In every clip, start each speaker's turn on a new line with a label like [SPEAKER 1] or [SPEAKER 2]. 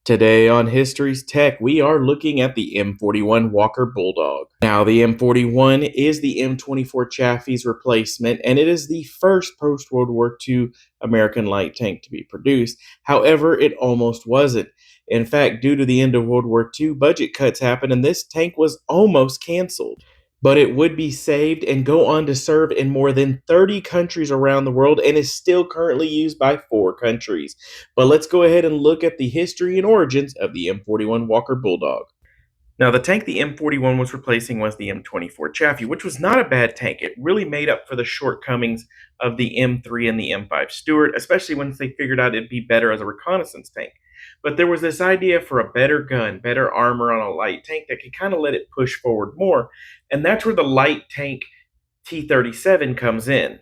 [SPEAKER 1] Today on History's Tech, we are looking at the M41 Walker Bulldog. Now, the M41 is the M24 Chaffee's replacement, and it is the first post-World War II American light tank to be produced. However, it almost wasn't. In fact, due to the end of World War II, budget cuts happened, and this tank was almost canceled. But it would be saved and go on to serve in more than 30 countries around the world and is still currently used by 4 countries. But let's go ahead and look at the history and origins of the M41 Walker Bulldog. Now, the tank the M41 was replacing was the M24 Chaffee, which was not a bad tank. It really made up for the shortcomings of the M3 and the M5 Stuart, especially once they figured out it'd be better as a reconnaissance tank. But there was this idea for a better gun, better armor on a light tank that could kind of let it push forward more, and that's where the light tank T-37 comes in.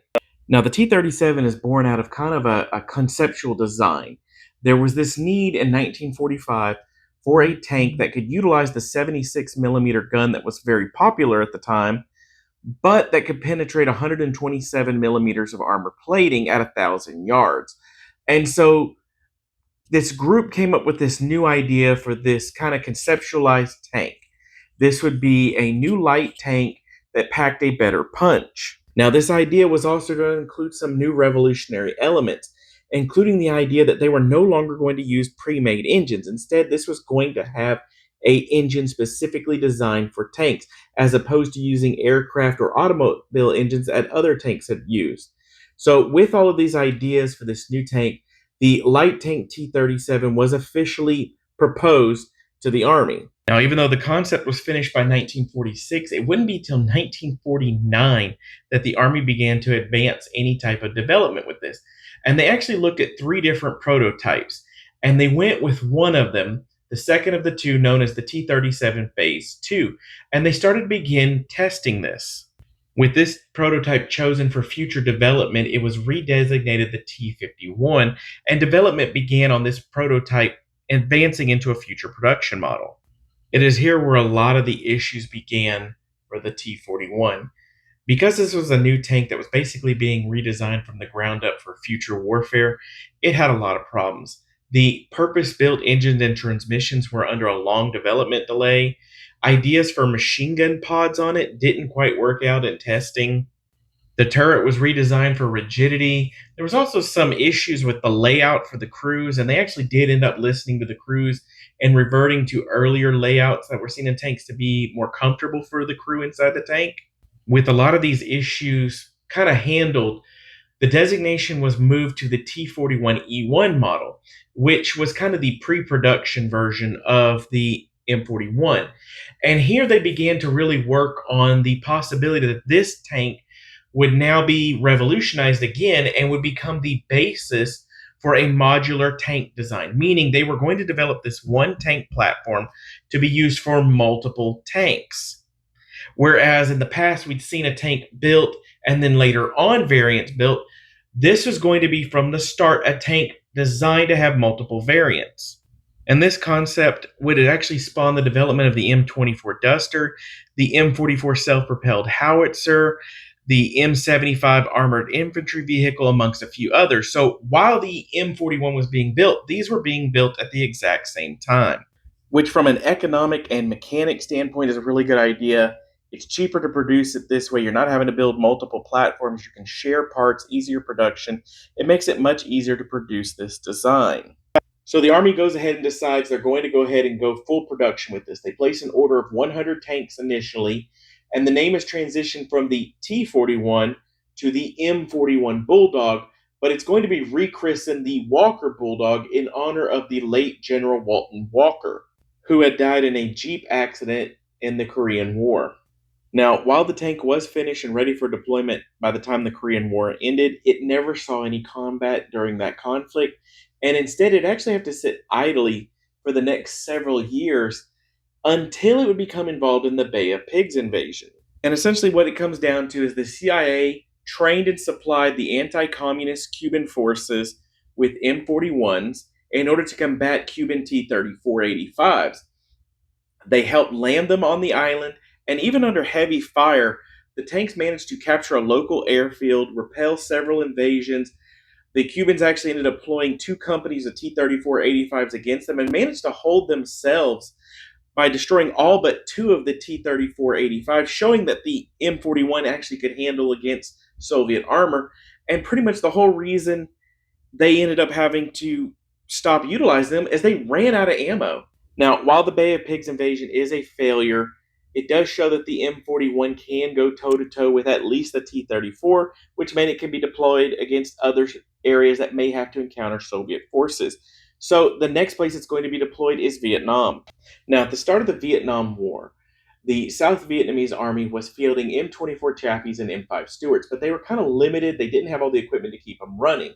[SPEAKER 1] Now, the T-37 is born out of kind of a conceptual design. There was this need in 1945 for a tank that could utilize the 76 millimeter gun that was very popular at the time, but that could penetrate 127 millimeters of armor plating at 1,000 yards. And so this group came up with this new idea for this kind of conceptualized tank. This would be a new light tank that packed a better punch. Now, this idea was also going to include some new revolutionary elements, including the idea that they were no longer going to use pre-made engines. Instead, this was going to have an engine specifically designed for tanks, as opposed to using aircraft or automobile engines that other tanks had used. So with all of these ideas for this new tank, the light tank T-37 was officially proposed to the Army. Now, even though the concept was finished by 1946, it wouldn't be till 1949 that the Army began to advance any type of development with this. And they actually looked at 3 different prototypes, and they went with one of them, the second of the 2, known as the T-37 Phase 2, and they started to begin testing this. With this prototype chosen for future development, it was redesignated the T-51, and development began on this prototype, advancing into a future production model. It is here where a lot of the issues began for the T-41. Because this was a new tank that was basically being redesigned from the ground up for future warfare, it had a lot of problems. The purpose-built engines and transmissions were under a long development delay. Ideas for machine gun pods on it didn't quite work out in testing. The turret was redesigned for rigidity. There was also some issues with the layout for the crews, and they actually did end up listening to the crews and reverting to earlier layouts that were seen in tanks to be more comfortable for the crew inside the tank. With a lot of these issues kind of handled, the designation was moved to the T-41E1 model, which was kind of the pre-production version of the M41. And here they began to really work on the possibility that this tank would now be revolutionized again and would become the basis for a modular tank design, meaning they were going to develop this one tank platform to be used for multiple tanks. Whereas in the past, we'd seen a tank built and then later on variants built, this was going to be from the start a tank designed to have multiple variants. And this concept would actually spawn the development of the M24 Duster, the M44 self-propelled howitzer, the M75 armored infantry vehicle, amongst a few others. So while the M41 was being built, these were being built at the exact same time, which from an economic and mechanic standpoint is a really good idea. It's cheaper to produce it this way. You're not having to build multiple platforms. You can share parts, easier production. It makes it much easier to produce this design. So the Army goes ahead and decides they're going to go ahead and go full production with this. They place an order of 100 tanks initially, and the name is transitioned from the T-41 to the M41 Bulldog, but it's going to be rechristened the Walker Bulldog in honor of the late General Walton Walker, who had died in a Jeep accident in the Korean War. Now, while the tank was finished and ready for deployment by the time the Korean War ended, it never saw any combat during that conflict, and instead it actually had to sit idly for the next several years until it would become involved in the Bay of Pigs invasion. And essentially what it comes down to is the CIA trained and supplied the anti-communist Cuban forces with M41s in order to combat Cuban T-34-85s. They helped land them on the island, and even under heavy fire, the tanks managed to capture a local airfield, repel several invasions. The Cubans actually ended up deploying 2 companies of T-34-85s against them and managed to hold themselves by destroying all but 2 of the T-34-85s, showing that the M41 actually could handle against Soviet armor. And pretty much the whole reason they ended up having to stop utilizing them is they ran out of ammo. Now, while the Bay of Pigs invasion is a failure, it does show that the M41 can go toe-to-toe with at least the T-34, which meant it can be deployed against other areas that may have to encounter Soviet forces. So the next place it's going to be deployed is Vietnam. Now, at the start of the Vietnam War, the South Vietnamese army was fielding M24 Chafees and M5 Stuarts, but they were kind of limited. They didn't have all the equipment to keep them running.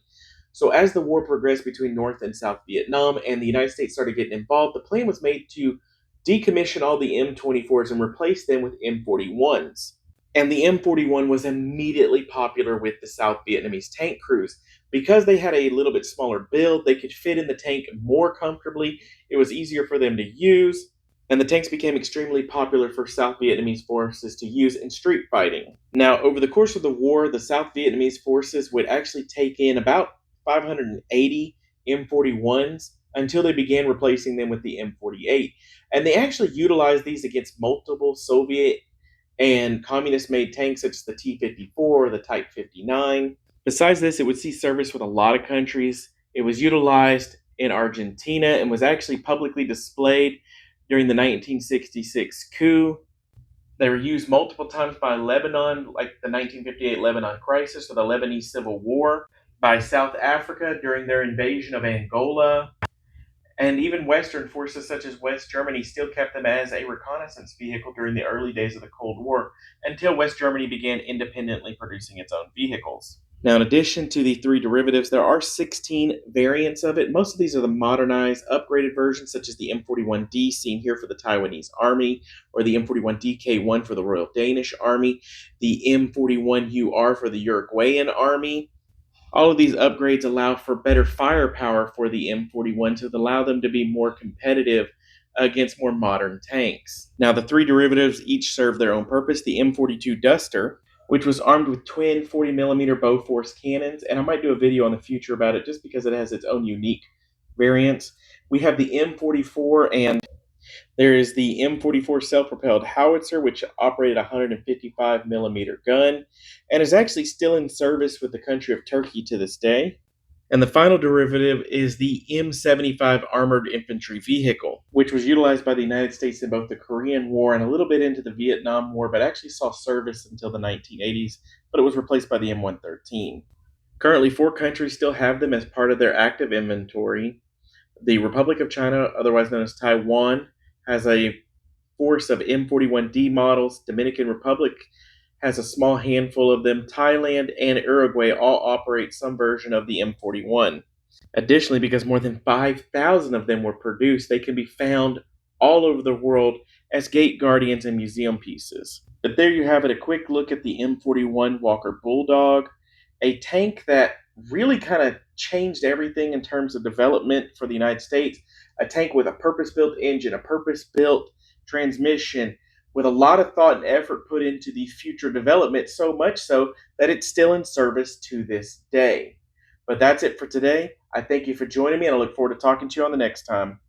[SPEAKER 1] So as the war progressed between North and South Vietnam and the United States started getting involved, the plan was made to decommission all the M24s and replace them with M41s. And the M41 was immediately popular with the South Vietnamese tank crews. Because they had a little bit smaller build, they could fit in the tank more comfortably, it was easier for them to use, and the tanks became extremely popular for South Vietnamese forces to use in street fighting. Now, over the course of the war, the South Vietnamese forces would actually take in about 580 M41s until they began replacing them with the M48. And they actually utilized these against multiple Soviet and communist-made tanks such as the T-54 or the Type 59. Besides this, it would see service with a lot of countries. It was utilized in Argentina and was actually publicly displayed during the 1966 coup. They were used multiple times by Lebanon, like the 1958 Lebanon crisis or the Lebanese Civil War, by South Africa during their invasion of Angola, and even Western forces such as West Germany still kept them as a reconnaissance vehicle during the early days of the Cold War, until West Germany began independently producing its own vehicles. Now, in addition to the 3 derivatives, there are 16 variants of it. Most of these are the modernized, upgraded versions, such as the M41D seen here for the Taiwanese Army, or the M41DK1 for the Royal Danish Army, the M41UR for the Uruguayan Army. All of these upgrades allow for better firepower for the M41 to allow them to be more competitive against more modern tanks. Now, the 3 derivatives each serve their own purpose. The M42 Duster, which was armed with twin 40mm Bofors cannons, and I might do a video in the future about it just because it has its own unique variants. We have the M44, and there is the M44 self-propelled howitzer, which operated a 155mm gun and is actually still in service with the country of Turkey to this day. And the final derivative is the M75 armored infantry vehicle, which was utilized by the United States in both the Korean War and a little bit into the Vietnam War, but actually saw service until the 1980s, but it was replaced by the M113. Currently, 4 countries still have them as part of their active inventory. The Republic of China, otherwise known as Taiwan, has a force of M41D models. Dominican Republic has a small handful of them. Thailand and Uruguay all operate some version of the M41. Additionally, because more than 5,000 of them were produced, they can be found all over the world as gate guardians and museum pieces. But there you have it, a quick look at the M41 Walker Bulldog, a tank that really kind of changed everything in terms of development for the United States. A tank with a purpose-built engine, a purpose-built transmission, with a lot of thought and effort put into the future development, so much so that it's still in service to this day. But that's it for today. I thank you for joining me, and I look forward to talking to you on the next time.